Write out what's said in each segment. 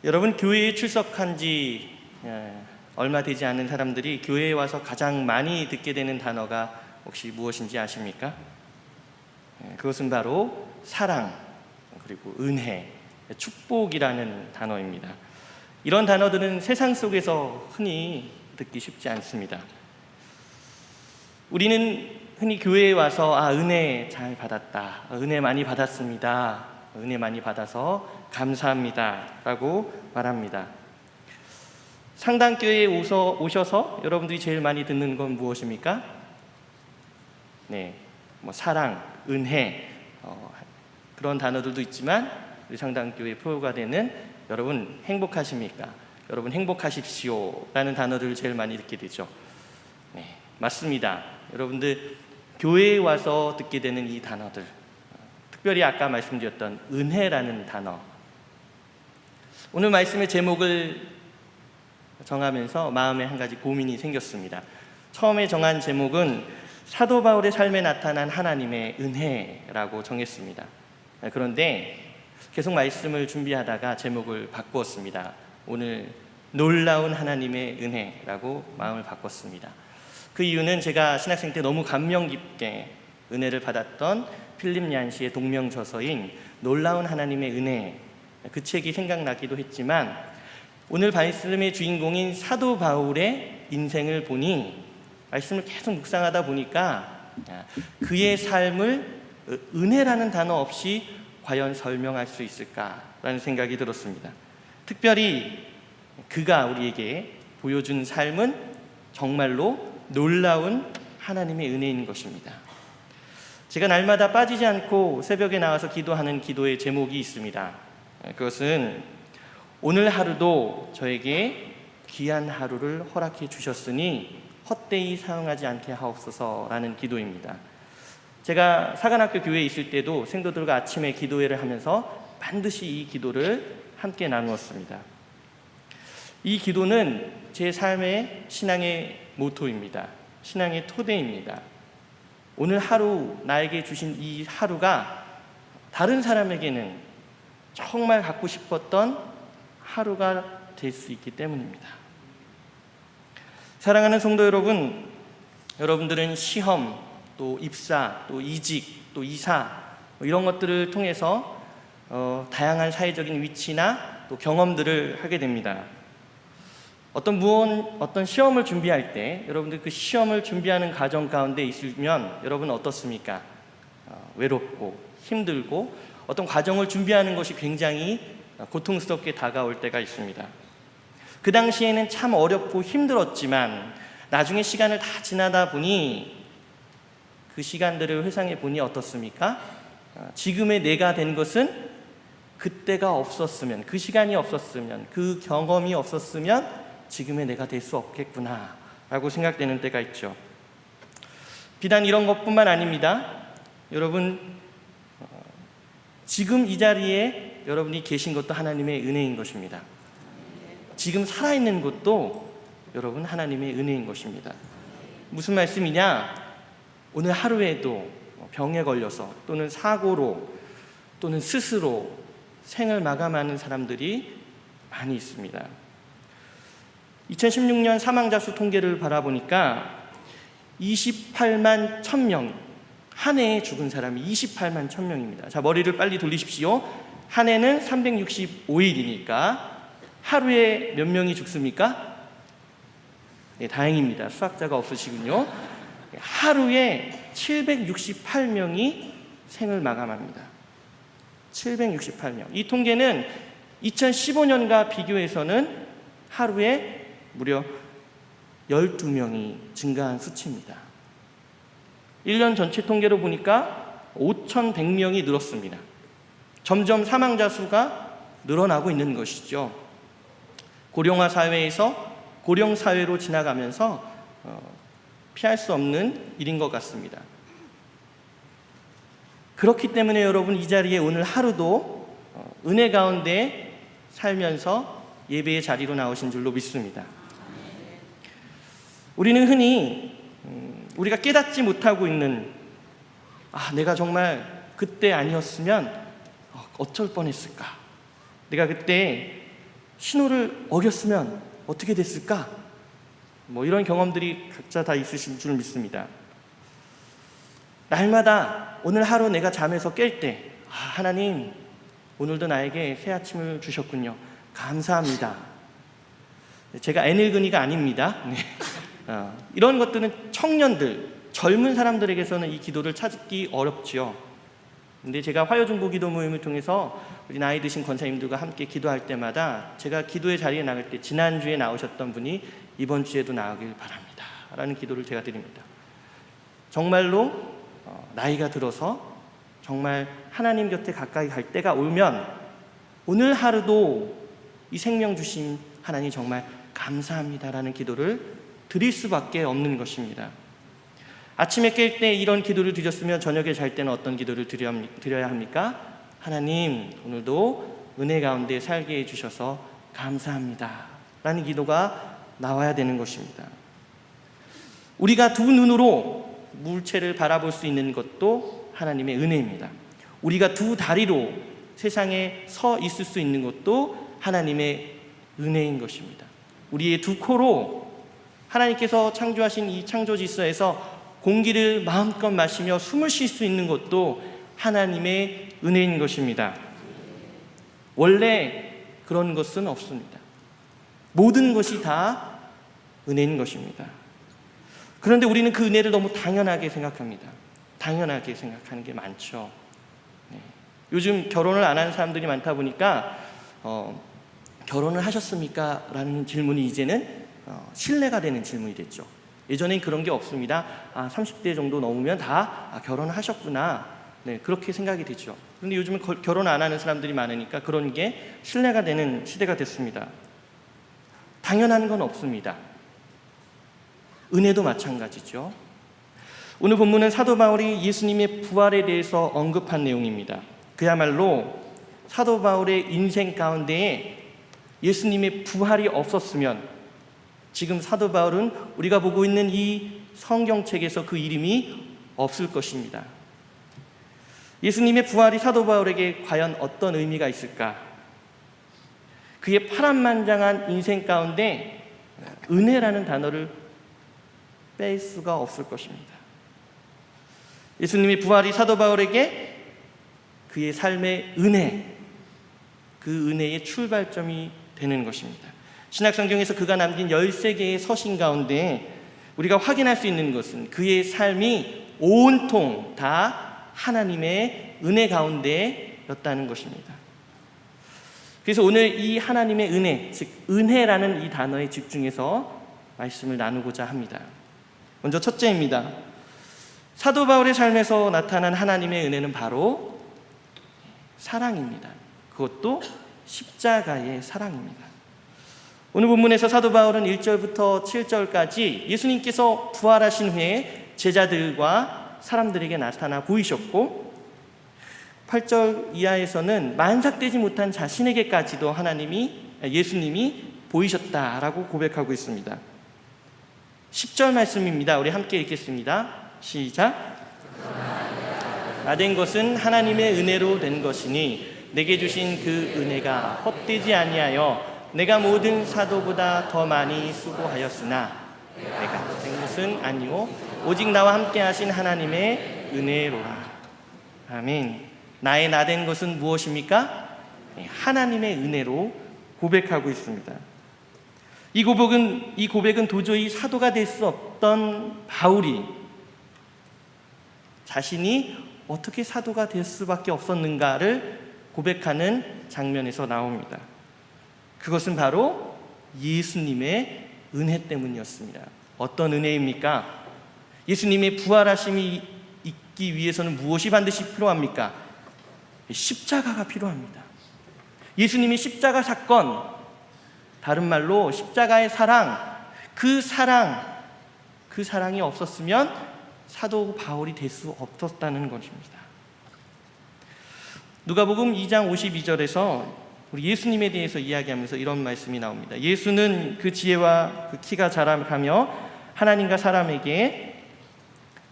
여러분, 교회에 출석한 지 얼마 되지 않은 사람들이 교회에 와서 가장 많이 듣게 되는 단어가 혹시 무엇인지 아십니까? 그것은 바로 사랑, 그리고 은혜, 축복이라는 단어입니다. 이런 단어들은 세상 속에서 흔히 듣기 쉽지 않습니다. 우리는 흔히 교회에 와서 은혜 잘 받았다, 은혜 많이 받았습니다, 은혜 많이 받아서 감사합니다 라고 말합니다. 상당교회에 오셔서 여러분들이 제일 많이 듣는 건 무엇입니까? 사랑, 은혜, 그런 단어들도 있지만 우리 상당교회 프로가 되는 여러분 행복하십니까? 여러분 행복하십시오 라는 단어들을 제일 많이 듣게 되죠. 맞습니다. 여러분들 교회에 와서 듣게 되는 이 단어들, 특별히 아까 말씀드렸던 은혜라는 단어, 오늘 말씀의 제목을 정하면서 마음에 한 가지 고민이 생겼습니다. 처음에 정한 제목은 사도 바울의 삶에 나타난 하나님의 은혜라고 정했습니다. 그런데 계속 말씀을 준비하다가 제목을 바꾸었습니다. 오늘 놀라운 하나님의 은혜라고 마음을 바꿨습니다. 그 이유는 제가 신학생 때 너무 감명 깊게 은혜를 받았던 필립 얀시의 동명저서인 놀라운 하나님의 은혜, 그 책이 생각나기도 했지만 오늘 말씀의 주인공인 사도 바울의 인생을 보니, 말씀을 계속 묵상하다 보니까 그의 삶을 은혜라는 단어 없이 과연 설명할 수 있을까라는 생각이 들었습니다. 특별히 그가 우리에게 보여준 삶은 정말로 놀라운 하나님의 은혜인 것입니다. 제가 날마다 빠지지 않고 새벽에 나와서 기도하는 기도의 제목이 있습니다. 그것은 오늘 하루도 저에게 귀한 하루를 허락해 주셨으니 헛되이 사용하지 않게 하옵소서라는 기도입니다. 제가 사관학교 교회에 있을 때도 생도들과 아침에 기도회를 하면서 반드시 이 기도를 함께 나누었습니다. 이 기도는 제 삶의 신앙의 모토입니다. 신앙의 토대입니다. 오늘 하루 나에게 주신 이 하루가 다른 사람에게는 정말 갖고 싶었던 하루가 될 수 있기 때문입니다. 사랑하는 성도 여러분, 여러분들은 시험, 또 입사, 또 이직, 또 이사, 이런 것들을 통해서 다양한 사회적인 위치나 또 경험들을 하게 됩니다. 어떤 시험을 준비할 때 여러분들 그 시험을 준비하는 과정 가운데 있으면 여러분 어떻습니까? 외롭고 힘들고 어떤 과정을 준비하는 것이 굉장히 고통스럽게 다가올 때가 있습니다. 그 당시에는 참 어렵고 힘들었지만 나중에 시간을 다 지나다 보니 그 시간들을 회상해 보니 어떻습니까? 지금의 내가 된 것은 그때가 없었으면, 그 시간이 없었으면, 그 경험이 없었으면 지금의 내가 될 수 없겠구나 라고 생각되는 때가 있죠. 비단 이런 것뿐만 아닙니다. 여러분, 지금 이 자리에 여러분이 계신 것도 하나님의 은혜인 것입니다. 지금 살아있는 것도 여러분 하나님의 은혜인 것입니다. 무슨 말씀이냐? 오늘 하루에도 병에 걸려서 또는 사고로 또는 스스로 생을 마감하는 사람들이 많이 있습니다. 2016년 사망자 수 통계를 바라보니까 28만 1000명, 한 해에 죽은 사람이 28만 1000명입니다. 자, 머리를 빨리 돌리십시오. 한 해는 365일이니까 하루에 몇 명이 죽습니까? 다행입니다. 수학자가 없으시군요. 하루에 768명이 생을 마감합니다. 768명. 이 통계는 2015년과 비교해서는 하루에 무려 12명이 증가한 수치입니다. 1년 전체 통계로 보니까 5,100명이 늘었습니다. 점점 사망자 수가 늘어나고 있는 것이죠. 고령화 사회에서 고령 사회로 지나가면서 피할 수 없는 일인 것 같습니다. 그렇기 때문에 여러분, 이 자리에 오늘 하루도 은혜 가운데 살면서 예배의 자리로 나오신 줄로 믿습니다. 우리는 흔히 우리가 깨닫지 못하고 있는 내가 정말 그때 아니었으면 어쩔 뻔했을까, 내가 그때 신호를 어겼으면 어떻게 됐을까? 이런 경험들이 각자 다 있으신 줄 믿습니다. 날마다 오늘 하루 내가 잠에서 깰 때 하나님 오늘도 나에게 새 아침을 주셨군요. 감사합니다. 제가 애늙은이가 아닙니다. 이런 것들은 청년들, 젊은 사람들에게서는 이 기도를 찾기 어렵지요. 근데 제가 화요중보 기도 모임을 통해서 우리 나이 드신 권사님들과 함께 기도할 때마다 제가 기도의 자리에 나갈 때 지난주에 나오셨던 분이 이번 주에도 나오길 바랍니다 라는 기도를 제가 드립니다. 정말로 나이가 들어서 정말 하나님 곁에 가까이 갈 때가 오면 오늘 하루도 이 생명 주신 하나님 정말 감사합니다라는 기도를 드릴 수밖에 없는 것입니다. 아침에 깰 때 이런 기도를 드렸으면 저녁에 잘 때는 어떤 기도를 드려야 합니까? 하나님 오늘도 은혜 가운데 살게 해주셔서 감사합니다 라는 기도가 나와야 되는 것입니다. 우리가 두 눈으로 물체를 바라볼 수 있는 것도 하나님의 은혜입니다. 우리가 두 다리로 세상에 서 있을 수 있는 것도 하나님의 은혜인 것입니다. 우리의 두 코로 하나님께서 창조하신 이 창조 질서에서 공기를 마음껏 마시며 숨을 쉴 수 있는 것도 하나님의 은혜인 것입니다. 원래 그런 것은 없습니다. 모든 것이 다 은혜인 것입니다. 그런데 우리는 그 은혜를 너무 당연하게 생각합니다. 당연하게 생각하는 게 많죠. 요즘 결혼을 안 하는 사람들이 많다 보니까 결혼을 하셨습니까? 라는 질문이 이제는 신뢰가 되는 질문이 됐죠. 예전엔 그런 게 없습니다. 30대 정도 넘으면 다 결혼을 하셨구나. 그렇게 생각이 되죠. 그런데 요즘은 결혼 안 하는 사람들이 많으니까 그런 게 신뢰가 되는 시대가 됐습니다. 당연한 건 없습니다. 은혜도 마찬가지죠. 오늘 본문은 사도 바울이 예수님의 부활에 대해서 언급한 내용입니다. 그야말로 사도 바울의 인생 가운데에 예수님의 부활이 없었으면 지금 사도 바울은 우리가 보고 있는 이 성경책에서 그 이름이 없을 것입니다. 예수님의 부활이 사도 바울에게 과연 어떤 의미가 있을까? 그의 파란만장한 인생 가운데 은혜라는 단어를 뺄 수가 없을 것입니다. 예수님의 부활이 사도 바울에게 그의 삶의 은혜, 그 은혜의 출발점이 되는 것입니다. 신약성경에서 그가 남긴 13개의 서신 가운데 우리가 확인할 수 있는 것은 그의 삶이 온통 다 하나님의 은혜 가운데였다는 것입니다. 그래서 오늘 이 하나님의 은혜, 즉 은혜라는 이 단어에 집중해서 말씀을 나누고자 합니다. 먼저 첫째입니다. 사도 바울의 삶에서 나타난 하나님의 은혜는 바로 사랑입니다. 그것도 십자가의 사랑입니다. 오늘 본문에서 사도 바울은 1절부터 7절까지 예수님께서 부활하신 후에 제자들과 사람들에게 나타나 보이셨고 8절 이하에서는 만삭되지 못한 자신에게까지도 예수님이 보이셨다라고 고백하고 있습니다. 10절 말씀입니다. 우리 함께 읽겠습니다. 시작. 나된 것은 하나님의 은혜로 된 것이니 내게 주신 그 은혜가 헛되지 아니하여 내가 모든 사도보다 더 많이 수고하였으나 내가 된 것은 아니오 오직 나와 함께 하신 하나님의 은혜로라. 아멘. 나의 나된 것은 무엇입니까? 하나님의 은혜로 고백하고 있습니다. 이 고백은 도저히 사도가 될 수 없던 바울이 자신이 어떻게 사도가 될 수밖에 없었는가를 고백하는 장면에서 나옵니다. 그것은 바로 예수님의 은혜 때문이었습니다. 어떤 은혜입니까? 예수님의 부활하심이 있기 위해서는 무엇이 반드시 필요합니까? 십자가가 필요합니다. 예수님의 십자가 사건, 다른 말로 십자가의 사랑, 그 사랑이 없었으면 사도 바울이 될 수 없었다는 것입니다. 누가복음 2장 52절에서 우리 예수님에 대해서 이야기하면서 이런 말씀이 나옵니다. 예수는 그 지혜와 그 키가 자라가며 하나님과 사람에게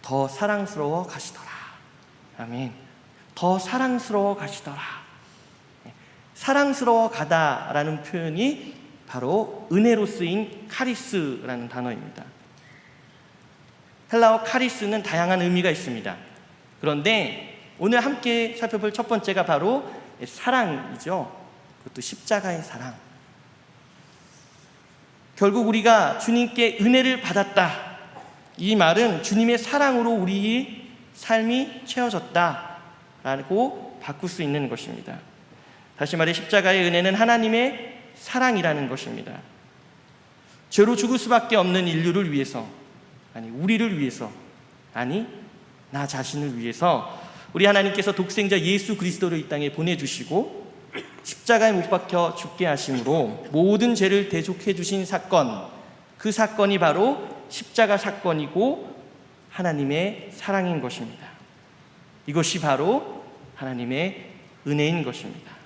더 사랑스러워 가시더라. 아멘. 더 사랑스러워 가시더라. 사랑스러워 가다라는 표현이 바로 은혜로 쓰인 카리스라는 단어입니다. 헬라어 카리스는 다양한 의미가 있습니다. 그런데 오늘 함께 살펴볼 첫 번째가 바로 사랑이죠. 그것도 십자가의 사랑. 결국 우리가 주님께 은혜를 받았다. 이 말은 주님의 사랑으로 우리의 삶이 채워졌다라고 바꿀 수 있는 것입니다. 다시 말해 십자가의 은혜는 하나님의 사랑이라는 것입니다. 죄로 죽을 수밖에 없는 인류를 위해서, 아니 우리를 위해서, 아니 나 자신을 위해서 우리 하나님께서 독생자 예수 그리스도를 이 땅에 보내주시고 십자가에 못 박혀 죽게 하심으로 모든 죄를 대속해 주신 사건, 그 사건이 바로 십자가 사건이고 하나님의 사랑인 것입니다. 이것이 바로 하나님의 은혜인 것입니다.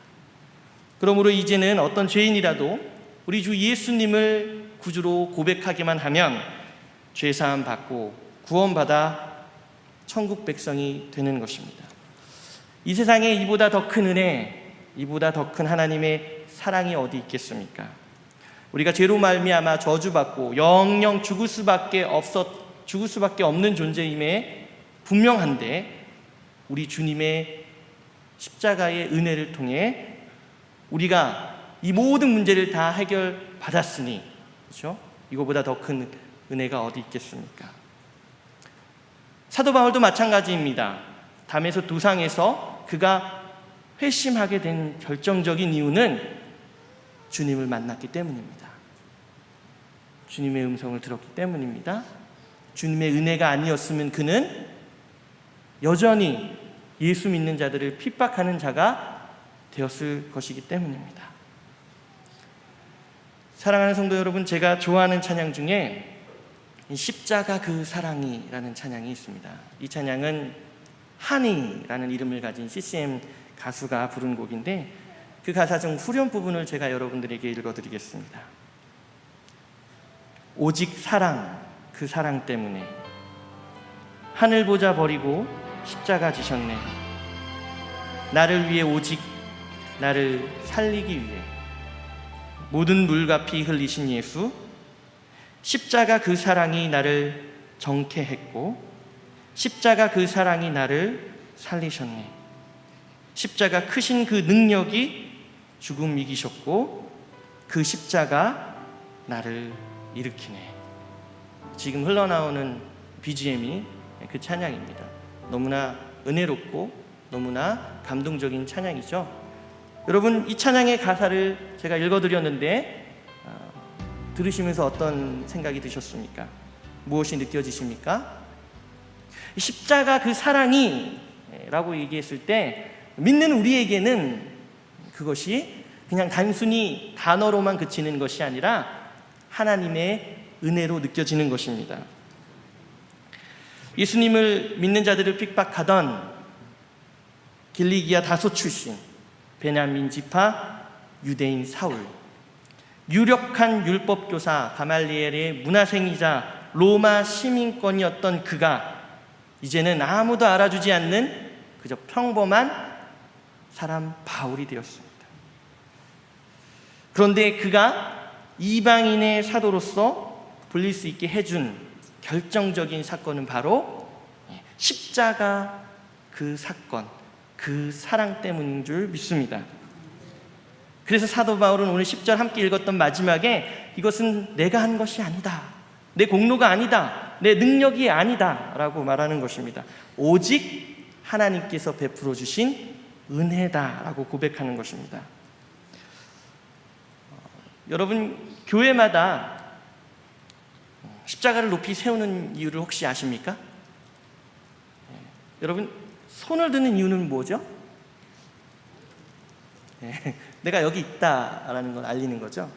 그러므로 이제는 어떤 죄인이라도 우리 주 예수님을 구주로 고백하기만 하면 죄사함 받고 구원받아 천국 백성이 되는 것입니다. 이 세상에 이보다 더 큰 은혜, 이보다 더 큰 하나님의 사랑이 어디 있겠습니까? 우리가 죄로 말미암아 저주받고 영영 죽을 수밖에 없는 존재임에 분명한데 우리 주님의 십자가의 은혜를 통해 우리가 이 모든 문제를 다 해결받았으니, 그렇죠? 이거보다 더 큰 은혜가 어디 있겠습니까? 사도 바울도 마찬가지입니다. 담에서 도상에서 그가 회심하게 된 결정적인 이유는 주님을 만났기 때문입니다. 주님의 음성을 들었기 때문입니다. 주님의 은혜가 아니었으면 그는 여전히 예수 믿는 자들을 핍박하는 자가 되었을 것이기 때문입니다. 사랑하는 성도 여러분, 제가 좋아하는 찬양 중에 십자가 그 사랑이라는 찬양이 있습니다. 이 찬양은 한이라는 이름을 가진 CCM 가수가 부른 곡인데 그 가사 중 후렴 부분을 제가 여러분들에게 읽어드리겠습니다. 오직 사랑, 그 사랑 때문에 하늘 보자 버리고 십자가 지셨네. 나를 위해 오직 나를 살리기 위해 모든 물과 피 흘리신 예수, 십자가 그 사랑이 나를 정케했고 십자가 그 사랑이 나를 살리셨네. 십자가 크신 그 능력이 죽음 이기셨고 그 십자가 나를 일으키네. 지금 흘러나오는 BGM이 그 찬양입니다. 너무나 은혜롭고 너무나 감동적인 찬양이죠. 여러분, 이 찬양의 가사를 제가 읽어드렸는데 들으시면서 어떤 생각이 드셨습니까? 무엇이 느껴지십니까? 십자가 그 사랑이 라고 얘기했을 때 믿는 우리에게는 그것이 그냥 단순히 단어로만 그치는 것이 아니라 하나님의 은혜로 느껴지는 것입니다. 예수님을 믿는 자들을 핍박하던 길리기아 다소 출신 베냐민 지파 유대인 사울, 유력한 율법교사 가말리엘의 문화생이자 로마 시민권이었던 그가 이제는 아무도 알아주지 않는 그저 평범한 사람 바울이 되었습니다. 그런데 그가 이방인의 사도로서 불릴 수 있게 해준 결정적인 사건은 바로 십자가 그 사건, 그 사랑 때문인 줄 믿습니다. 그래서 사도 바울은 오늘 10절 함께 읽었던 마지막에 이것은 내가 한 것이 아니다, 내 공로가 아니다, 내 능력이 아니다 라고 말하는 것입니다. 오직 하나님께서 베풀어 주신 은혜다 라고 고백하는 것입니다. 여러분, 교회마다 십자가를 높이 세우는 이유를 혹시 아십니까? 여러분, 손을 드는 이유는 뭐죠? 내가 여기 있다라는 걸 알리는 거죠.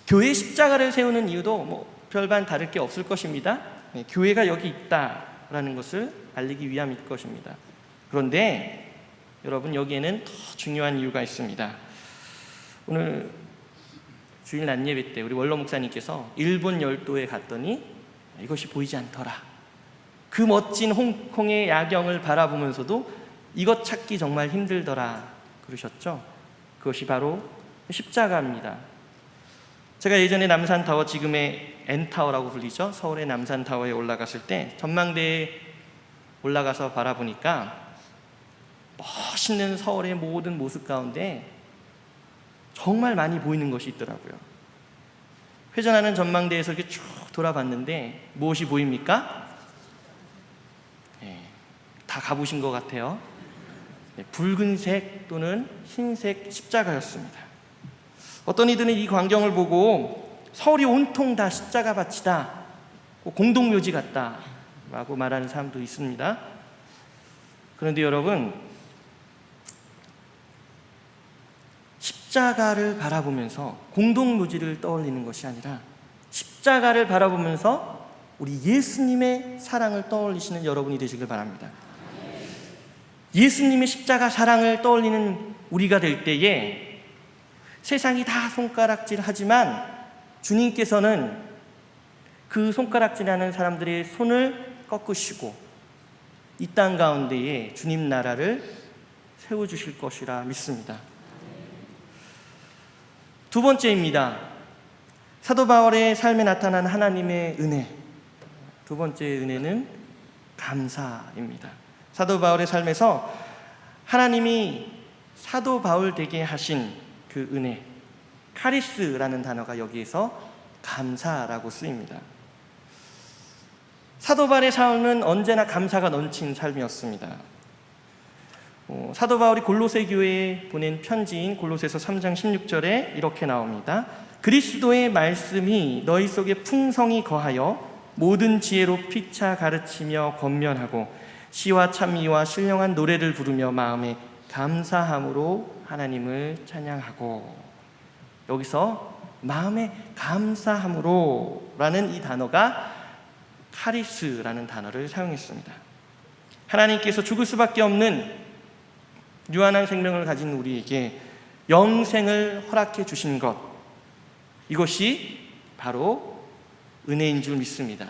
교회 십자가를 세우는 이유도 별반 다를 게 없을 것입니다. 교회가 여기 있다라는 것을 알리기 위함일 것입니다. 그런데 여러분, 여기에는 더 중요한 이유가 있습니다. 오늘 주일 낮 예배 때 우리 원로 목사님께서 일본 열도에 갔더니 이것이 보이지 않더라. 그 멋진 홍콩의 야경을 바라보면서도 이것 찾기 정말 힘들더라 그러셨죠. 그것이 바로 십자가입니다. 제가 예전에 남산타워, 지금의 N타워라고 불리죠. 서울의 남산타워에 올라갔을 때 전망대에 올라가서 바라보니까 멋있는 서울의 모든 모습 가운데 정말 많이 보이는 것이 있더라고요. 회전하는 전망대에서 이렇게 쭉 돌아봤는데 무엇이 보입니까? 다 가보신 것 같아요. 붉은색 또는 흰색 십자가였습니다. 어떤 이들은 이 광경을 보고 서울이 온통 다 십자가 밭이다, 공동묘지 같다 라고 말하는 사람도 있습니다. 그런데 여러분, 십자가를 바라보면서 공동묘지를 떠올리는 것이 아니라 십자가를 바라보면서 우리 예수님의 사랑을 떠올리시는 여러분이 되시길 바랍니다. 예수님의 십자가 사랑을 떠올리는 우리가 될 때에 세상이 다 손가락질하지만 주님께서는 그 손가락질하는 사람들의 손을 꺾으시고 이 땅 가운데에 주님 나라를 세워주실 것이라 믿습니다. 두 번째입니다. 사도 바울의 삶에 나타난 하나님의 은혜. 두 번째 은혜는 감사입니다. 사도 바울의 삶에서 하나님이 사도 바울 되게 하신 그 은혜, 카리스라는 단어가 여기에서 감사라고 쓰입니다. 사도 바울의 삶은 언제나 감사가 넘친 삶이었습니다. 사도 바울이 골로새 교회에 보낸 편지인 골로새서 3장 16절에 이렇게 나옵니다. 그리스도의 말씀이 너희 속에 풍성히 거하여 모든 지혜로 피차 가르치며 권면하고 시와 찬미와 신령한 노래를 부르며 마음에 감사함으로 하나님을 찬양하고, 여기서 마음에 감사함으로 라는 이 단어가 카리스라는 단어를 사용했습니다. 하나님께서 죽을 수밖에 없는 유한한 생명을 가진 우리에게 영생을 허락해 주신 것, 이것이 바로 은혜인 줄 믿습니다.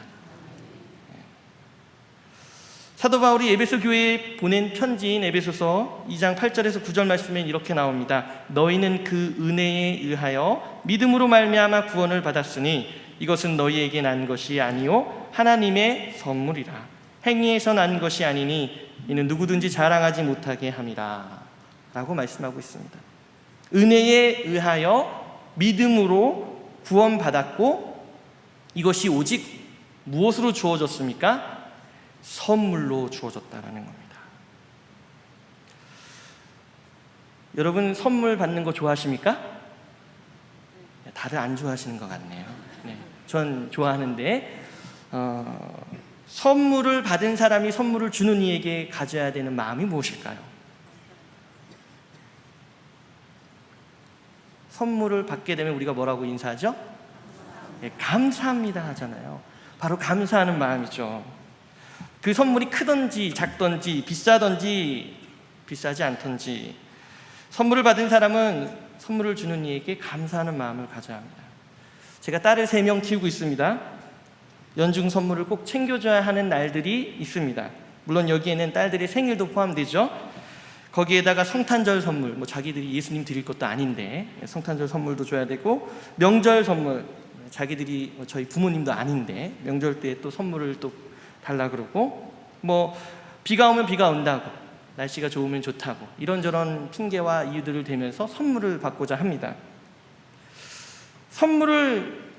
사도 바울이 에베소 교회에 보낸 편지인 에베소서 2장 8절에서 9절 말씀에 이렇게 나옵니다. 너희는 그 은혜에 의하여 믿음으로 말미암아 구원을 받았으니 이것은 너희에게 난 것이 아니요 하나님의 선물이라. 행위에서 난 것이 아니니 이는 누구든지 자랑하지 못하게 함이라 라고 말씀하고 있습니다. 은혜에 의하여 믿음으로 구원받았고, 이것이 오직 무엇으로 주어졌습니까? 선물로 주어졌다라는 겁니다. 여러분, 선물 받는 거 좋아하십니까? 다들 안 좋아하시는 것 같네요. 네, 전 좋아하는데, 선물을 받은 사람이 선물을 주는 이에게 가져야 되는 마음이 무엇일까요? 선물을 받게 되면 우리가 뭐라고 인사하죠? 네, 감사합니다 하잖아요. 바로 감사하는 마음이죠. 그 선물이 크든지 작든지 비싸든지 비싸지 않든지 선물을 받은 사람은 선물을 주는 이에게 감사하는 마음을 가져야 합니다. 제가 딸을 3명 키우고 있습니다. 연중 선물을 꼭 챙겨줘야 하는 날들이 있습니다. 물론 여기에는 딸들의 생일도 포함되죠. 거기에다가 성탄절 선물, 자기들이 예수님 드릴 것도 아닌데 성탄절 선물도 줘야 되고, 명절 선물, 자기들이 저희 부모님도 아닌데 명절 때 또 선물을 또 달라 그러고, 비가 오면 비가 온다고, 날씨가 좋으면 좋다고, 이런저런 핑계와 이유들을 대면서 선물을 받고자 합니다. 선물을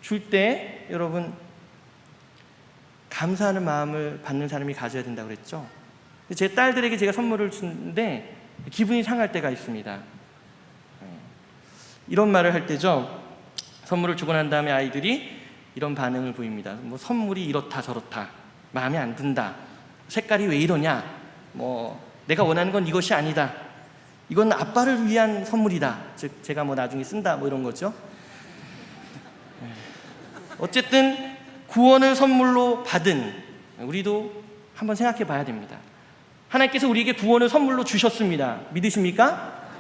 줄 때 여러분, 감사하는 마음을 받는 사람이 가져야 된다고 그랬죠. 제 딸들에게 제가 선물을 주는데 기분이 상할 때가 있습니다. 이런 말을 할 때죠. 선물을 주고 난 다음에 아이들이 이런 반응을 보입니다. 선물이 이렇다 저렇다, 마음에 안 든다, 색깔이 왜 이러냐, 내가 원하는 건 이것이 아니다, 이건 아빠를 위한 선물이다, 즉 제가 나중에 쓴다, 이런 거죠. 어쨌든 구원을 선물로 받은 우리도 한번 생각해 봐야 됩니다. 하나님께서 우리에게 구원을 선물로 주셨습니다. 믿으십니까?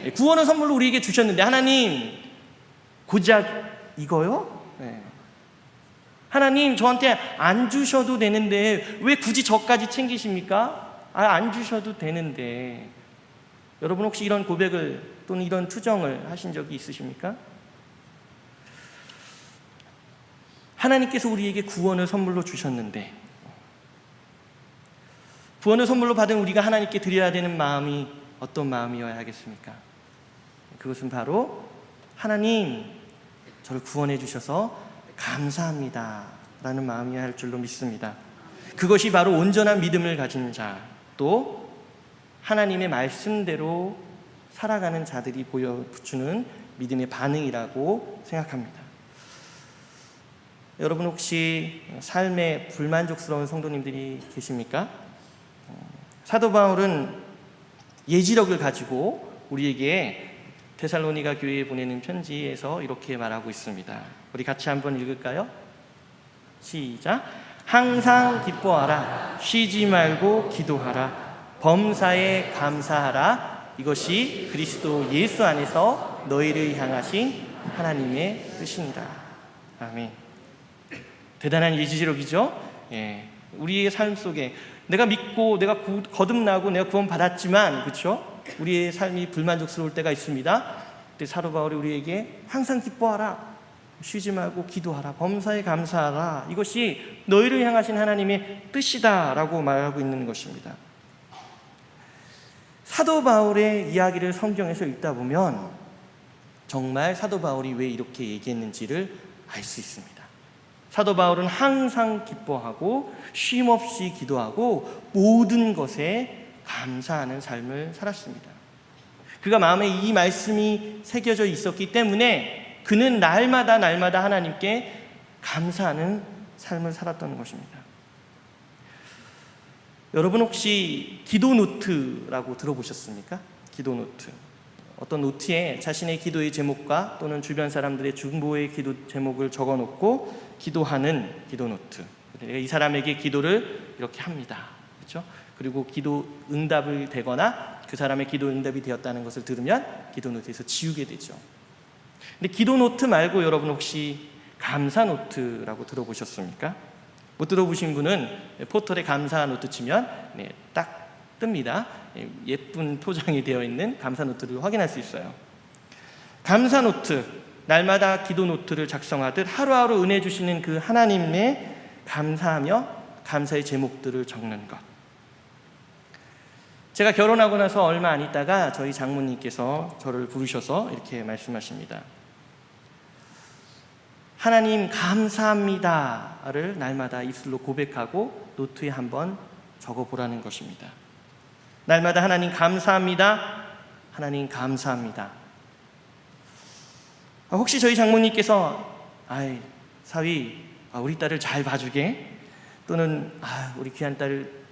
네. 구원을 선물로 우리에게 주셨는데, 하나님 고작 이거요? 네. 하나님 저한테 안 주셔도 되는데 왜 굳이 저까지 챙기십니까? 안 주셔도 되는데. 여러분 혹시 이런 고백을 또는 이런 투정을 하신 적이 있으십니까? 하나님께서 우리에게 구원을 선물로 주셨는데 구원을 선물로 받은 우리가 하나님께 드려야 되는 마음이 어떤 마음이어야 하겠습니까? 그것은 바로 하나님, 저를 구원해 주셔서 감사합니다 라는 마음이어야 할 줄로 믿습니다. 그것이 바로 온전한 믿음을 가진 자, 또 하나님의 말씀대로 살아가는 자들이 보여주는 믿음의 반응이라고 생각합니다. 여러분 혹시 삶에 불만족스러운 성도님들이 계십니까? 사도 바울은 예지력을 가지고 우리에게 데살로니가 교회에 보내는 편지에서 이렇게 말하고 있습니다. 우리 같이 한번 읽을까요? 시작. 항상 기뻐하라. 쉬지 말고 기도하라. 범사에 감사하라. 이것이 그리스도 예수 안에서 너희를 향하신 하나님의 뜻이니라. 아멘. 대단한 예지력이죠. 예. 우리의 삶 속에 내가 믿고 내가 거듭나고 내가 구원받았지만, 그렇죠? 우리의 삶이 불만족스러울 때가 있습니다. 그때 사도 바울이 우리에게 항상 기뻐하라, 쉬지 말고 기도하라, 범사에 감사하라, 이것이 너희를 향하신 하나님의 뜻이다 라고 말하고 있는 것입니다. 사도 바울의 이야기를 성경에서 읽다 보면 정말 사도 바울이 왜 이렇게 얘기했는지를 알 수 있습니다. 사도 바울은 항상 기뻐하고 쉼없이 기도하고 모든 것에 감사하는 삶을 살았습니다. 그가 마음에 이 말씀이 새겨져 있었기 때문에 그는 날마다 하나님께 감사하는 삶을 살았던 것입니다. 여러분 혹시 기도 노트라고 들어보셨습니까? 기도 노트. 어떤 노트에 자신의 기도의 제목과 또는 주변 사람들의 중보의 기도 제목을 적어놓고 기도하는 기도 노트. 내가 이 사람에게 기도를 이렇게 합니다. 그렇죠? 그리고 기도 응답을 되거나 그 사람의 기도 응답이 되었다는 것을 들으면 기도 노트에서 지우게 되죠. 근데 기도 노트 말고 여러분 혹시 감사 노트라고 들어보셨습니까? 못 들어보신 분은 포털에 감사 노트 치면 딱 뜹니다. 예쁜 포장이 되어 있는 감사 노트를 확인할 수 있어요. 감사 노트, 날마다 기도 노트를 작성하듯 하루하루 은혜 주시는 그 하나님의 감사하며 감사의 제목들을 적는 것. 제가 결혼하고 나서 얼마 안 있다가 저희 장모님께서 저를 부르셔서 이렇게 말씀하십니다. 하나님 감사합니다를 날마다 입술로 고백하고 노트에 한번 적어보라는 것입니다. 날마다 하나님 감사합니다. 하나님 감사합니다. 혹시 저희 장모님께서 사위 우리 딸을 잘 봐주게, 또는 우리 귀한 딸을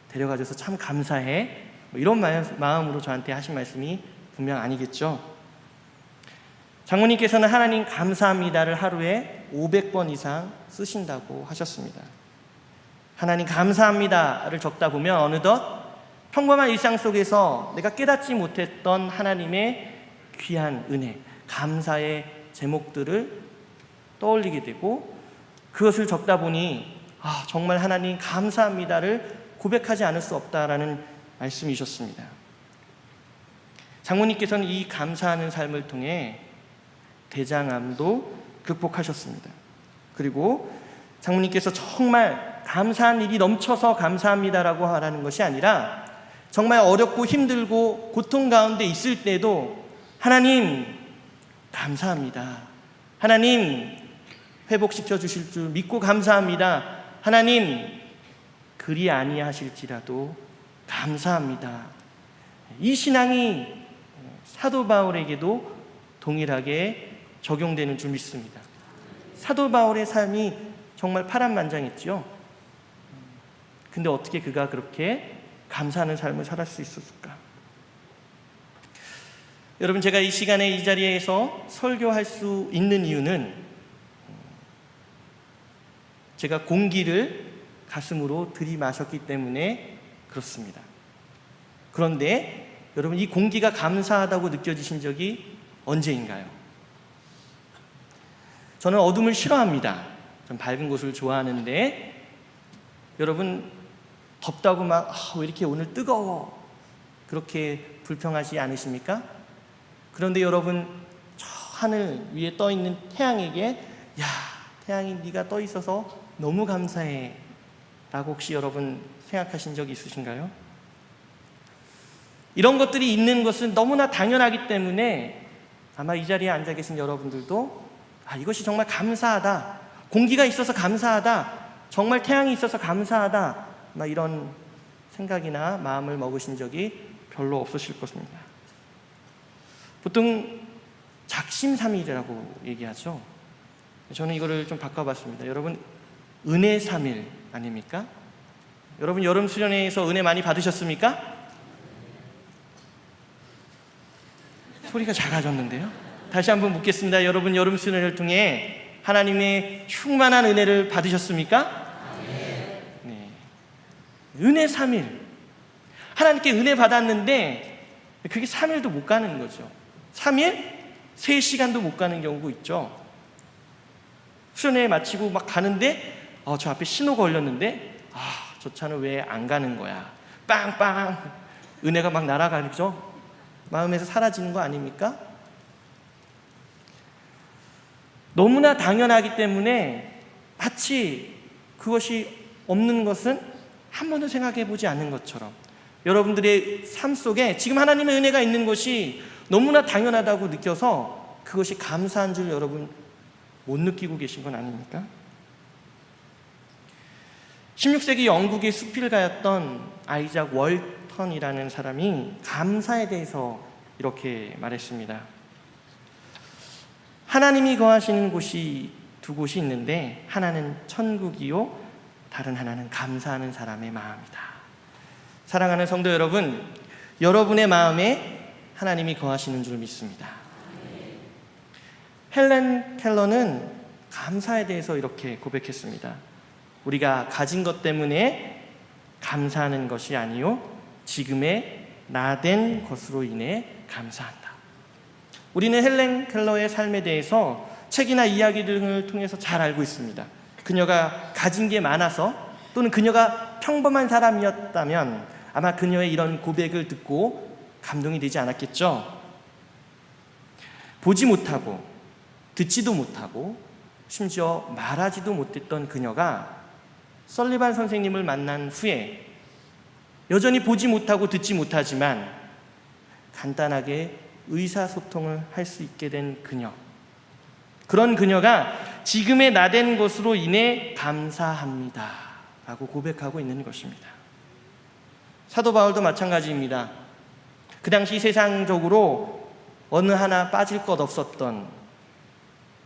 데려가줘서 참 감사해, 이런 마음으로 저한테 하신 말씀이 분명 아니겠죠. 장모님께서는 하나님 감사합니다를 하루에 500번 이상 쓰신다고 하셨습니다. 하나님 감사합니다를 적다 보면 어느덧 평범한 일상 속에서 내가 깨닫지 못했던 하나님의 귀한 은혜, 감사의 제목들을 떠올리게 되고, 그것을 적다 보니 정말 하나님 감사합니다를 고백하지 않을 수 없다라는 말씀이셨습니다. 장모님께서는 이 감사하는 삶을 통해 대장암도 극복하셨습니다. 그리고 장모님께서 정말 감사한 일이 넘쳐서 감사합니다라고 하라는 것이 아니라 정말 어렵고 힘들고 고통 가운데 있을 때도 하나님 감사합니다, 하나님 회복시켜 주실 줄 믿고 감사합니다, 하나님 그리 아니하실지라도 감사합니다. 이 신앙이 사도 바울에게도 동일하게 적용되는 줄 믿습니다. 사도 바울의 삶이 정말 파란만장했죠. 근데 어떻게 그가 그렇게 감사하는 삶을 살 수 있었을까? 여러분, 제가 이 시간에 이 자리에서 설교할 수 있는 이유는 제가 공기를 가슴으로 들이마셨기 때문에 그렇습니다. 그런데 여러분, 이 공기가 감사하다고 느껴지신 적이 언제인가요? 저는 어둠을 싫어합니다. 전 밝은 곳을 좋아하는데, 여러분 덥다고 왜 이렇게 오늘 뜨거워, 그렇게 불평하지 않으십니까? 그런데 여러분, 저 하늘 위에 떠 있는 태양에게 야, 태양이 네가 떠 있어서 너무 감사해 라고 혹시 여러분 생각하신 적 있으신가요? 이런 것들이 있는 것은 너무나 당연하기 때문에 아마 이 자리에 앉아 계신 여러분들도 이것이 정말 감사하다, 공기가 있어서 감사하다, 정말 태양이 있어서 감사하다, 이런 생각이나 마음을 먹으신 적이 별로 없으실 것입니다. 보통 작심삼일이라고 얘기하죠. 저는 이거를 좀 바꿔봤습니다. 여러분, 은혜 3일 아닙니까? 여러분, 여름 수련회에서 은혜 많이 받으셨습니까? 소리가 작아졌는데요. 다시 한번 묻겠습니다. 여러분, 여름 수련회를 통해 하나님의 충만한 은혜를 받으셨습니까? 네. 은혜 3일. 하나님께 은혜 받았는데 그게 3일도 못 가는 거죠. 3일? 3시간도 못 가는 경우도 있죠. 수련회 마치고 막 가는데 저 앞에 신호가 걸렸는데 저 차는 왜 안 가는 거야? 빵빵 은혜가 막 날아가죠. 마음에서 사라지는 거 아닙니까? 너무나 당연하기 때문에 마치 그것이 없는 것은 한 번도 생각해 보지 않는 것처럼 여러분들의 삶 속에 지금 하나님의 은혜가 있는 것이 너무나 당연하다고 느껴서 그것이 감사한 줄 여러분 못 느끼고 계신 건 아닙니까? 16세기 영국의 수필가였던 아이작 월턴이라는 사람이 감사에 대해서 이렇게 말했습니다. 하나님이 거하시는 곳이 두 곳이 있는데 하나는 천국이요 다른 하나는 감사하는 사람의 마음이다. 사랑하는 성도 여러분, 여러분의 마음에 하나님이 거하시는 줄 믿습니다. 헬렌 켈러는 감사에 대해서 이렇게 고백했습니다. 우리가 가진 것 때문에 감사하는 것이 아니요 지금의 나된 것으로 인해 감사한다. 우리는 헬렌 켈러의 삶에 대해서 책이나 이야기 등을 통해서 잘 알고 있습니다. 그녀가 가진 게 많아서 또는 그녀가 평범한 사람이었다면 아마 그녀의 이런 고백을 듣고 감동이 되지 않았겠죠. 보지 못하고 듣지도 못하고 심지어 말하지도 못했던 그녀가 설리반 선생님을 만난 후에 여전히 보지 못하고 듣지 못하지만 간단하게 의사소통을 할 수 있게 된 그녀, 그런 그녀가 지금의 나된 것으로 인해 감사합니다 라고 고백하고 있는 것입니다. 사도 바울도 마찬가지입니다. 그 당시 세상적으로 어느 하나 빠질 것 없었던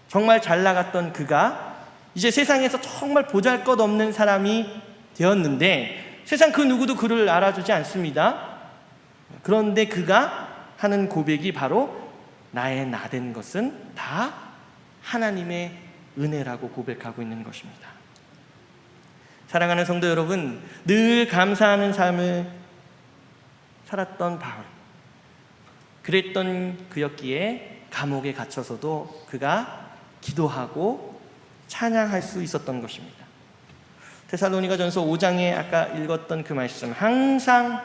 정말 잘 나갔던 그가 이제 세상에서 정말 보잘것없는 사람이 되었는데 세상 그 누구도 그를 알아주지 않습니다. 그런데 그가 하는 고백이 바로 나의 나된 것은 다 하나님의 은혜라고 고백하고 있는 것입니다. 사랑하는 성도 여러분, 늘 감사하는 삶을 살았던 바울, 그랬던 그였기에 감옥에 갇혀서도 그가 기도하고 찬양할 수 있었던 것입니다. 데살로니가전서 5장에 아까 읽었던 그 말씀, 항상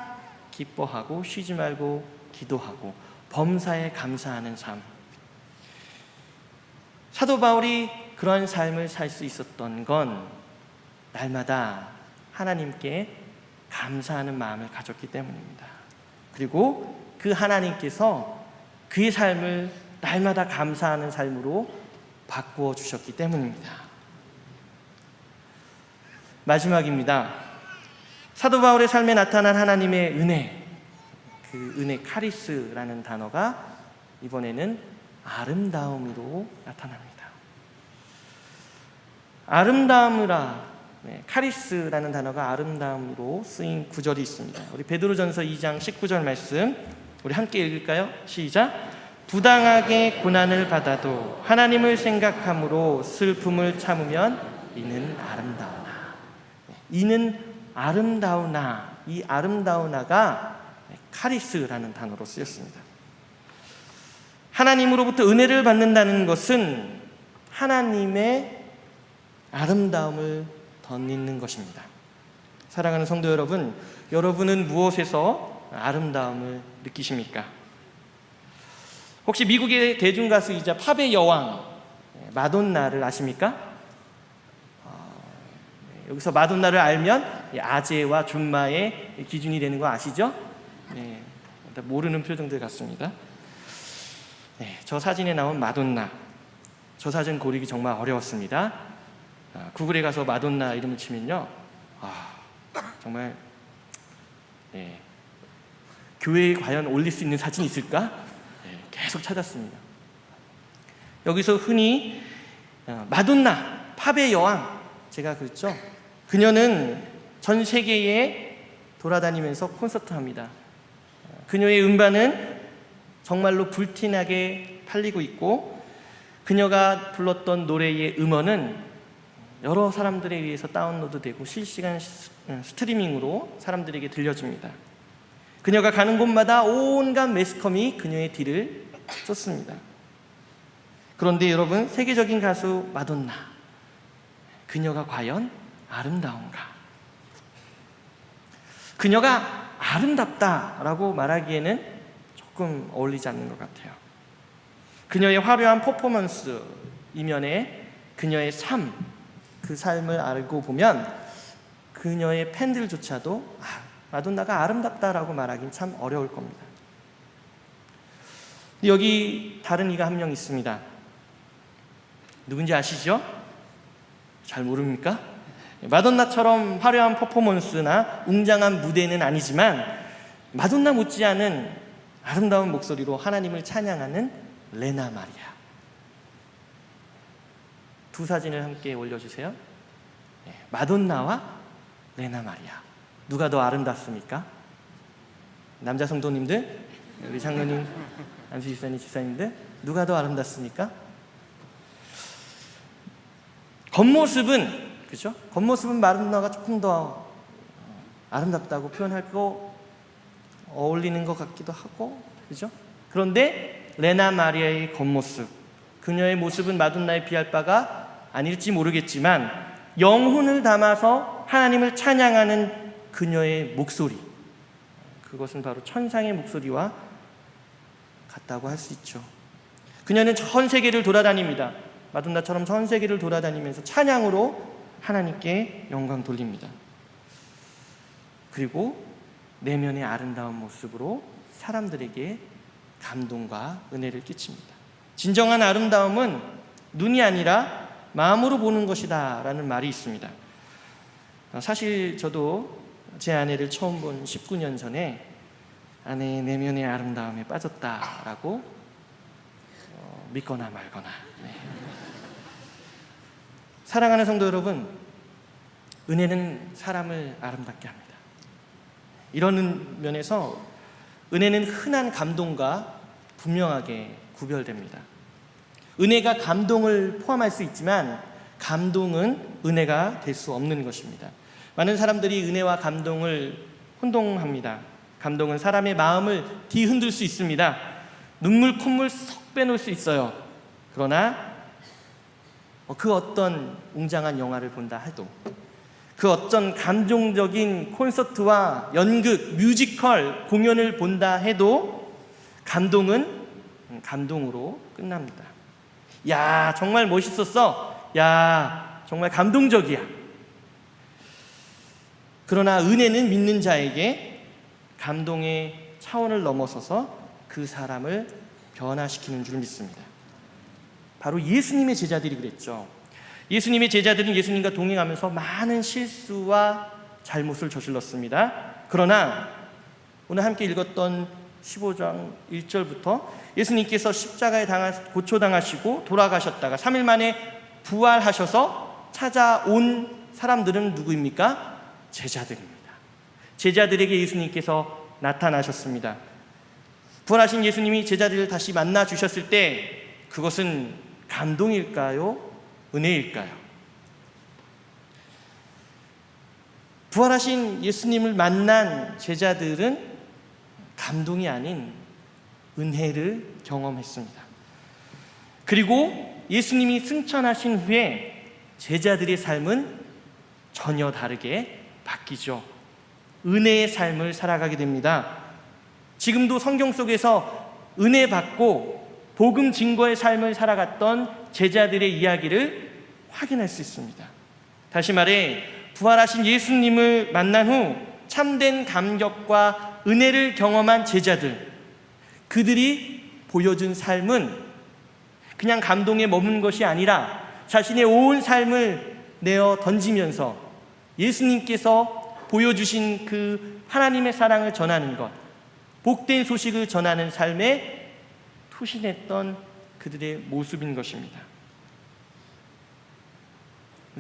기뻐하고 쉬지 말고 기도하고 범사에 감사하는 삶. 사도 바울이 그런 삶을 살 수 있었던 건 날마다 하나님께 감사하는 마음을 가졌기 때문입니다. 그리고 그 하나님께서 그의 삶을 날마다 감사하는 삶으로 바꾸어 주셨기 때문입니다. 마지막입니다. 사도 바울의 삶에 나타난 하나님의 은혜, 그 은혜 카리스라는 단어가 이번에는 아름다움으로 나타납니다. 아름다움이라, 카리스라는 단어가 아름다움으로 쓰인 구절이 있습니다. 우리 베드로전서 2장 19절 말씀 우리 함께 읽을까요? 시작. 부당하게 고난을 받아도 하나님을 생각함으로 슬픔을 참으면 이는 아름다우나. 이는 아름다우나. 이 아름다우나가 카리스라는 단어로 쓰였습니다. 하나님으로부터 은혜를 받는다는 것은 하나님의 아름다움을 덧입는 것입니다. 사랑하는 성도 여러분, 여러분은 무엇에서 아름다움을 느끼십니까? 혹시 미국의 대중가수이자 팝의 여왕 마돈나를 아십니까? 여기서 마돈나를 알면 아재와 줌마의 기준이 되는 거 아시죠? 네, 모르는 표정들 같습니다. 네, 저 사진에 나온 마돈나, 저 사진 고르기 정말 어려웠습니다. 구글에 가서 마돈나 이름을 치면요, 정말 교회에 과연 올릴 수 있는 사진이 있을까? 계속 찾았습니다. 여기서 흔히 마돈나, 팝의 여왕, 제가 그랬죠? 그녀는 전 세계에 돌아다니면서 콘서트합니다. 그녀의 음반은 정말로 불티나게 팔리고 있고, 그녀가 불렀던 노래의 음원은 여러 사람들에 의해서 다운로드되고 실시간 스트리밍으로 사람들에게 들려줍니다. 그녀가 가는 곳마다 온갖 매스컴이 그녀의 뒤를 쫓습니다. 그런데 여러분, 세계적인 가수 마돈나, 그녀가 과연 아름다운가? 그녀가 아름답다라고 말하기에는 조금 어울리지 않는 것 같아요. 그녀의 화려한 퍼포먼스 이면에 그녀의 삶, 그 삶을 알고 보면 그녀의 팬들조차도 마돈나가 아름답다라고 말하긴 참 어려울 겁니다. 여기 다른 이가 한 명 있습니다. 누군지 아시죠? 잘 모릅니까? 마돈나처럼 화려한 퍼포먼스나 웅장한 무대는 아니지만 마돈나 못지않은 아름다운 목소리로 하나님을 찬양하는 레나 마리아. 두 사진을 함께 올려주세요. 마돈나와 레나 마리아, 누가 더 아름답습니까? 남자 성도님들, 우리 장로님, 안수 집사님, 집사님들, 누가 더 아름답습니까? 겉모습은, 그죠? 겉모습은 마돈나가 조금 더 아름답다고 표현하고 어울리는 것 같기도 하고, 그죠? 그런데 레나 마리아의 겉모습, 그녀의 모습은 마돈나에 비할 바가 아닐지 모르겠지만 영혼을 담아서 하나님을 찬양하는 그녀의 목소리, 그것은 바로 천상의 목소리와 같다고 할 수 있죠. 그녀는 전 세계를 돌아다닙니다. 마돈나처럼 전 세계를 돌아다니면서 찬양으로 하나님께 영광 돌립니다. 그리고 내면의 아름다운 모습으로 사람들에게 감동과 은혜를 끼칩니다. 진정한 아름다움은 눈이 아니라 마음으로 보는 것이다 라는 말이 있습니다. 사실 저도 제 아내를 처음 본 19년 전에 아내의 내면의 아름다움에 빠졌다라고 믿거나 말거나. 사랑하는 성도 여러분, 은혜는 사람을 아름답게 합니다. 이런 면에서 은혜는 흔한 감동과 분명하게 구별됩니다. 은혜가 감동을 포함할 수 있지만 감동은 은혜가 될 수 없는 것입니다. 많은 사람들이 은혜와 감동을 혼동합니다. 감동은 사람의 마음을 뒤흔들 수 있습니다. 눈물, 콧물 쏙 빼놓을 수 있어요. 그러나 그 어떤 웅장한 영화를 본다 해도, 그 어떤 감동적인 콘서트와 연극, 뮤지컬 공연을 본다 해도 감동은 감동으로 끝납니다. 야, 정말 멋있었어. 야, 정말 감동적이야. 그러나 은혜는 믿는 자에게 감동의 차원을 넘어서서 그 사람을 변화시키는 줄 믿습니다. 바로 예수님의 제자들이 그랬죠. 예수님의 제자들은 예수님과 동행하면서 많은 실수와 잘못을 저질렀습니다. 그러나 오늘 함께 읽었던 15장 1절부터 예수님께서 십자가에 고초당하시고 돌아가셨다가 3일 만에 부활하셔서 찾아온 사람들은 누구입니까? 제자들입니다. 제자들에게 예수님께서 나타나셨습니다. 부활하신 예수님이 제자들을 다시 만나 주셨을 때 그것은 감동일까요? 은혜일까요? 부활하신 예수님을 만난 제자들은 감동이 아닌 은혜를 경험했습니다. 그리고 예수님이 승천하신 후에 제자들의 삶은 전혀 다르게 바뀌죠. 은혜의 삶을 살아가게 됩니다. 지금도 성경 속에서 은혜 받고 복음 증거의 삶을 살아갔던 제자들의 이야기를 확인할 수 있습니다. 다시 말해 부활하신 예수님을 만난 후 참된 감격과 은혜를 경험한 제자들, 그들이 보여준 삶은 그냥 감동에 머문 것이 아니라 자신의 온 삶을 내어 던지면서 예수님께서 보여주신 그 하나님의 사랑을 전하는 것, 복된 소식을 전하는 삶에 투신했던 그들의 모습인 것입니다.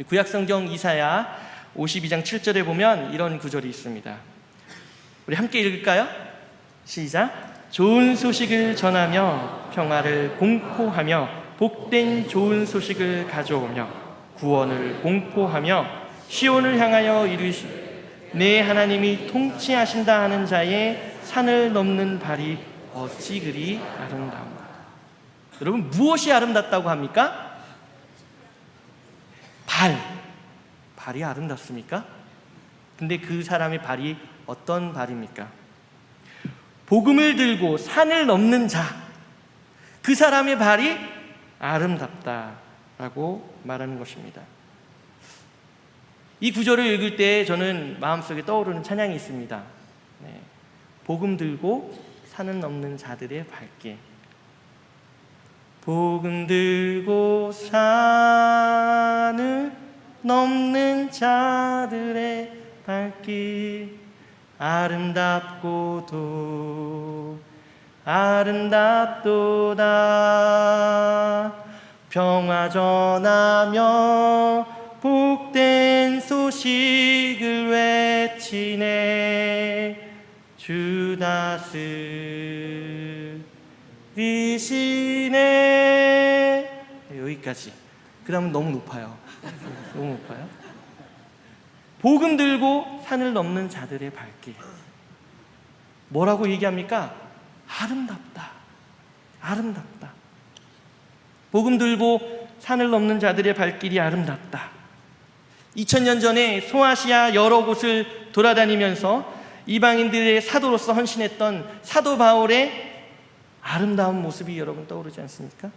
구약성경 이사야 52장 7절에 보면 이런 구절이 있습니다. 우리 함께 읽을까요? 시작. 좋은 소식을 전하며 평화를 공포하며 복된 좋은 소식을 가져오며 구원을 공포하며 시온을 향하여 이르시 내 하나님이 통치하신다 하는 자의 산을 넘는 발이 어찌 그리 아름다운가. 여러분, 무엇이 아름답다고 합니까? 발이 아름답습니까? 근데 그 사람의 발이 어떤 발입니까? 복음을 들고 산을 넘는 자, 그 사람의 발이 아름답다라고 말하는 것입니다. 이 구절을 읽을 때 저는 마음속에 떠오르는 찬양이 있습니다. 복음 들고 산을 넘는 자들의 발길. 복음 들고 산을 넘는 자들의 발길 아름답고도 아름답도다. 평화 전하며 복된 소식을 외치네. 주 다스리시네. 여기까지. 그 다음은 너무 높아요. 너무 높아요. 복음 들고 산을 넘는 자들의 발길. 뭐라고 얘기합니까? 아름답다. 아름답다. 복음 들고 산을 넘는 자들의 발길이 아름답다. 2000년 전에 소아시아 여러 곳을 돌아다니면서 이방인들의 사도로서 헌신했던 사도 바울의 아름다운 모습이 여러분 떠오르지 않습니까?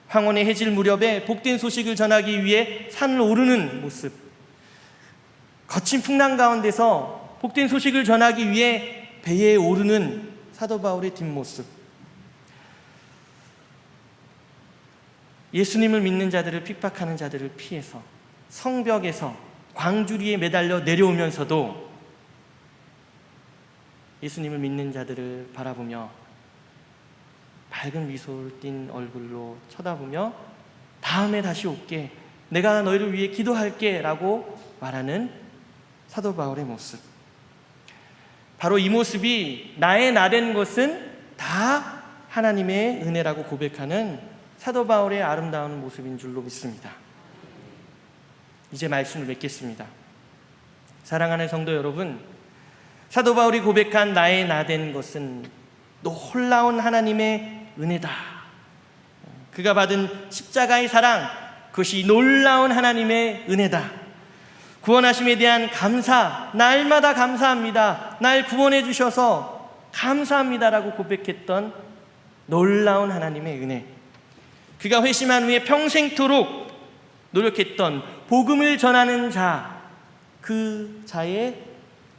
황혼의 해질 무렵에 복된 소식을 전하기 위해 산을 오르는 모습, 거친 풍랑 가운데서 복된 소식을 전하기 위해 배에 오르는 사도 바울의 뒷모습, 예수님을 믿는 자들을 핍박하는 자들을 피해서 성벽에서 광주리에 매달려 내려오면서도 예수님을 믿는 자들을 바라보며 밝은 미소를 띤 얼굴로 쳐다보며 다음에 다시 올게, 내가 너희를 위해 기도할게 라고 말하는 사도 바울의 모습. 바로 이 모습이 나의 나된 것은 다 하나님의 은혜라고 고백하는 사도 바울의 아름다운 모습인 줄로 믿습니다. 이제 말씀을 맺겠습니다. 사랑하는 성도 여러분, 사도 바울이 고백한 나의 나된 것은 놀라운 하나님의 은혜다. 그가 받은 십자가의 사랑, 그것이 놀라운 하나님의 은혜다. 구원하심에 대한 감사, 날마다 감사합니다, 날 구원해 주셔서 감사합니다라고 고백했던 놀라운 하나님의 은혜. 그가 회심한 후에 평생토록 노력했던 복음을 전하는 자, 그 자의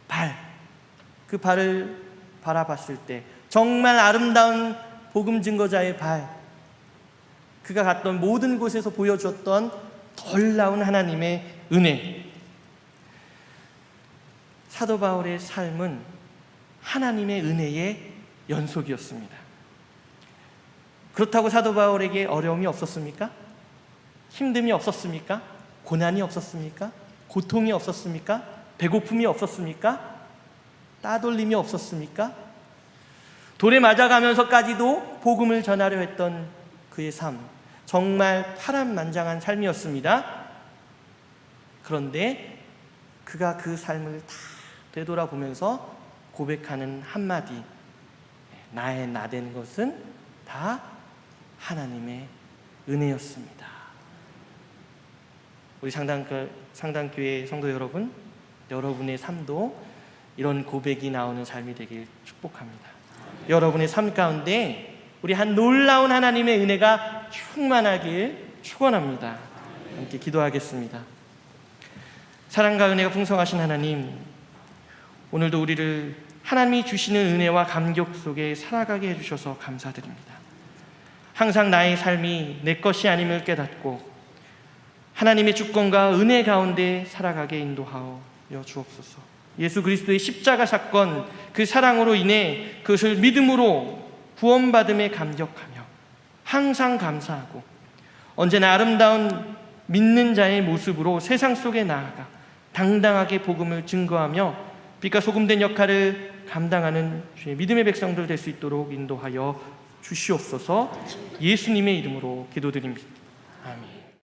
발, 그 발을 바라봤을 때 정말 아름다운 복음 증거자의 발, 그가 갔던 모든 곳에서 보여주었던 놀라운 하나님의 은혜. 사도 바울의 삶은 하나님의 은혜의 연속이었습니다. 그렇다고 사도 바울에게 어려움이 없었습니까? 힘듦이 없었습니까? 고난이 없었습니까? 고통이 없었습니까? 배고픔이 없었습니까? 따돌림이 없었습니까? 돌에 맞아가면서까지도 복음을 전하려 했던 그의 삶, 정말 파란만장한 삶이었습니다. 그런데 그가 그 삶을 다 되돌아보면서 고백하는 한마디, 나의 나된 것은 다 하나님의 은혜였습니다. 우리 상당교회 성도 여러분, 여러분의 삶도 이런 고백이 나오는 삶이 되길 축복합니다. 여러분의 삶 가운데 우리 한 놀라운 하나님의 은혜가 충만하길 축원합니다. 함께 기도하겠습니다. 사랑과 은혜가 풍성하신 하나님, 오늘도 우리를 하나님이 주시는 은혜와 감격 속에 살아가게 해주셔서 감사드립니다. 항상 나의 삶이 내 것이 아님을 깨닫고 하나님의 주권과 은혜 가운데 살아가게 인도하여 주옵소서. 예수 그리스도의 십자가 사건, 그 사랑으로 인해 그것을 믿음으로 구원받음에 감격하며 항상 감사하고 언제나 아름다운 믿는 자의 모습으로 세상 속에 나아가 당당하게 복음을 증거하며 빛과 소금된 역할을 감당하는 주의 믿음의 백성들 될 수 있도록 인도하여 주시옵소서. 예수님의 이름으로 기도드립니다. 아멘.